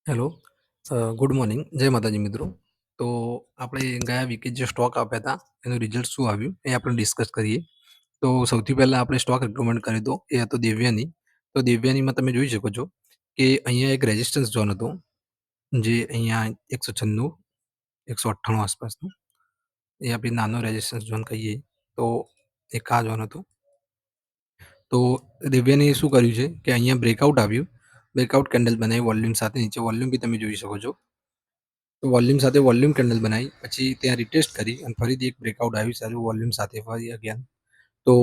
Hello. Good morning. જય માતાજી મિત્રો. તો આપણે ગયા વીકે જે સ્ટોક આપ્યા હતા એનું રિઝલ્ટ શું આવ્યું એ આપણે ડિસ્કસ કરીએ. તો સૌથી પહેલાં આપણે સ્ટોક રિકમેન્ડ કર્યો હતો એ હતો દેવ્યાની. તો દેવ્યાનીમાં તમે જોઈ શકો છો કે અહીંયા એક રેઝિસ્ટન્સ ઝોન હતો જે અહીંયા 196 198 આસપાસનું એ આપણે નાનો રેઝિસ્ટન્સ ઝોન કહીએ. તો એક આ ઝોન હતો. તો દિવ્યાને શું કર્યું છે કે અહીંયા બ્રેકઆઉટ આવ્યું, બ્રેકઆઉટ કેન્ડલ બનાવી વોલ્યુમ સાથે. નીચે વોલ્યુમ બી તમે જોઈ શકો છો. તો વોલ્યુમ સાથે વોલ્યુમ કેન્ડલ બનાવી, પછી ત્યાં રિટેસ્ટ કરી અને ફરીથી એક બ્રેકઆઉટ આવ્યું સારું વોલ્યુમ સાથે ફરી અગેન. તો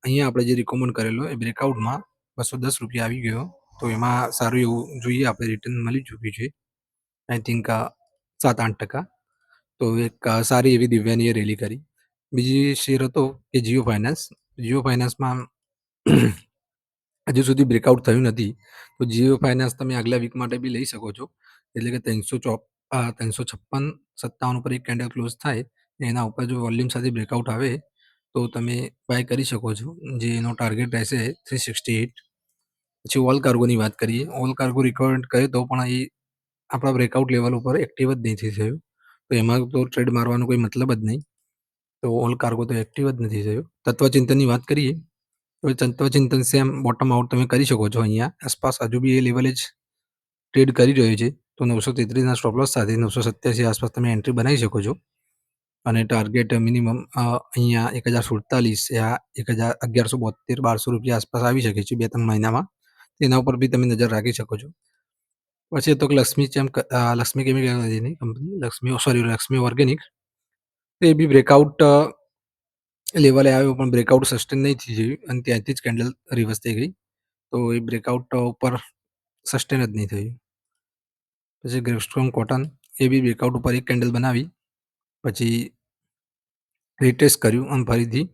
અહીંયા આપણે જે રિકમેન્ડ કરેલો એ બ્રેકઆઉટમાં ₹210 આવી ગયો. તો એમાં સારું એવું જોઈએ આપણે રિટર્ન મળી ચૂક્યું છે, આઈ થિંક 7-8%. તો એક સારી એવી દિવ્યાનીએ રેલી કરી. બીજી શેર હતો કે જીઓ ફાઇનાન્સ. જીઓ ફાઇનાન્સમાં હજુ સુધી બ્રેકઆઉટ થયું નથી. તો જીઓ ફાઇનાન્સ તમે આગલા વીક માટે બી લઈ શકો છો. એટલે કે 356-57 ઉપર એક કેન્ડલ ક્લોઝ થાય, એના ઉપર જો વોલ્યુમ સાથે બ્રેકઆઉટ આવે તો તમે બાય કરી શકો છો, જે એનો ટાર્ગેટ રહેશે 368. પછી ઓલ કાર્ગોની વાત કરીએ. ઓલ કાર્ગો રિકવર્ડ કરે તો પણ એ આપણા બ્રેકઆઉટ લેવલ ઉપર એક્ટિવ જ નથી થયું. તો એમાં તો ટ્રેડ મારવાનો કોઈ મતલબ જ નહીં. તો ઓલ કાર્ગો તો એક્ટિવ જ નથી થયું. તત્વચિંતનની વાત કરીએ તો તત્વચિંતન સેમ બોટમ આઉટ તમે કરી શકો છો. અહીંયા આસપાસ હજુ બી એ લેવલે જ ટ્રેડ કરી રહ્યો છે. તો 933ના સ્ટોપ લોસ સાથે 987 આસપાસ તમે એન્ટ્રી બનાવી શકો છો. અને ટાર્ગેટ મિનિમમ અહીંયા 1047 યા 1172-1200 આસપાસ આવી શકે છે 2-3 મહિનામાં. તેના ઉપર બી તમે નજર રાખી શકો છો. પછી તો લક્ષ્મી કેમિકલની કંપની, લક્ષ્મી ઓર્ગેનિક, તો એ બી બ્રેકઆઉટ લેવલે આવ્યો પણ બ્રેકઆઉટ સસ્ટેન નહીં થઈ ગયું અને ત્યાંથી જ કેન્ડલ રિવર્સ થઈ ગઈ. તો એ બ્રેકઆઉટ ઉપર સસ્ટેન જ નહીં થયું. પછી ગ્રેવસ્ટોન કોટન, એ બી બ્રેકઆઉટ ઉપર એક કેન્ડલ બનાવી, પછી રિટેસ્ટ કર્યું અને ફરીથી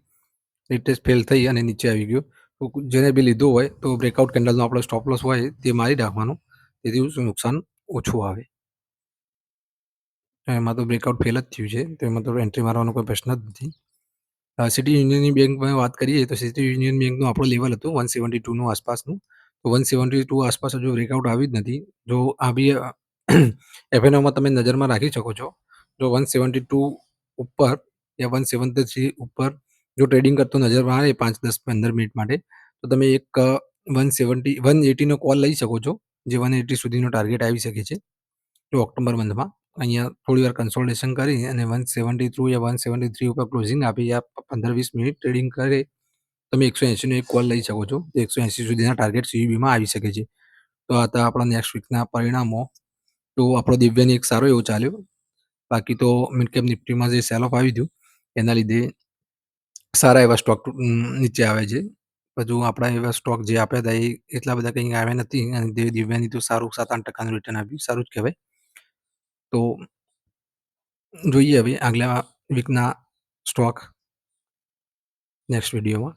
રિટેસ્ટ ફેલ થઈ અને નીચે આવી ગયું. તો જેને બી લીધું હોય તો બ્રેકઆઉટ કેન્ડલનો આપણો સ્ટોપ લોસ હોય તે મારી રાખવાનો, તેથી નુકસાન ઓછું આવે. એમાં તો બ્રેકઆઉટ ફેલ જ થયું છે, તો એમાં તો એન્ટ્રી મારવાનો કોઈ પ્રશ્ન જ નથી. સિટી યુનિયનની બેંકમાં વાત કરીએ તો સિટી યુનિયન બેંકનું આપણું લેવલ હતું 172નું આસપાસનું. તો 172 આસપાસ હજુ બ્રેકઆઉટ આવી જ નથી. જો આ બી એફએનઓમાં તમે નજરમાં રાખી શકો છો. જો 172 ઉપર યા 173 ઉપર જો ટ્રેડિંગ કરતો નજરમાં આવે 5, 10, 15 મિનિટ માટે, તો તમે એક 180નો કોલ લઈ શકો છો, જે 180 સુધીનો ટાર્ગેટ આવી શકે છે. જો ઓક્ટોબર મંથમાં અહીંયા થોડી વાર કન્સોલ્ટેશન કરી અને 172 યા 173 ઉપર ક્લોઝિંગ આપી યા 15-20 મિનિટ ટ્રેડિંગ કરે, તમે 180નો એક કોલ લઈ શકો છો. 180 સુધીના ટાર્ગેટ સીયુબીમાં આવી શકે છે. તો આ હતા આપણા નેક્સ્ટ વીકના પરિણામો. તો આપણો દિવ્યાની એક સારો એવો ચાલ્યો. બાકી તો મિડ કેપ નિફ્ટીમાં જે સેલ ઓફ આવી હતું એના લીધે સારા એવા સ્ટોક નીચે આવે છે. હજુ આપણા એવા સ્ટોક જે આપ્યા હતા એ એટલા બધા કંઈ આવ્યા નથી અને દિવ્યાની તો સારું 7-8%નું રિટર્ન આપ્યું, સારું જ કહેવાય. તો જોઈએ હવે આગલા વીકના સ્ટોક નેક્સ્ટ વિડીયોમાં.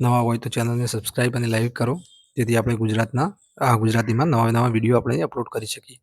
નવા હોય તો ચેનલને સબસ્ક્રાઈબ અને લાઈક કરો, જેથી આપણે ગુજરાતીમાં નવા નવા વિડીયો આપણે અપલોડ કરી શકીએ.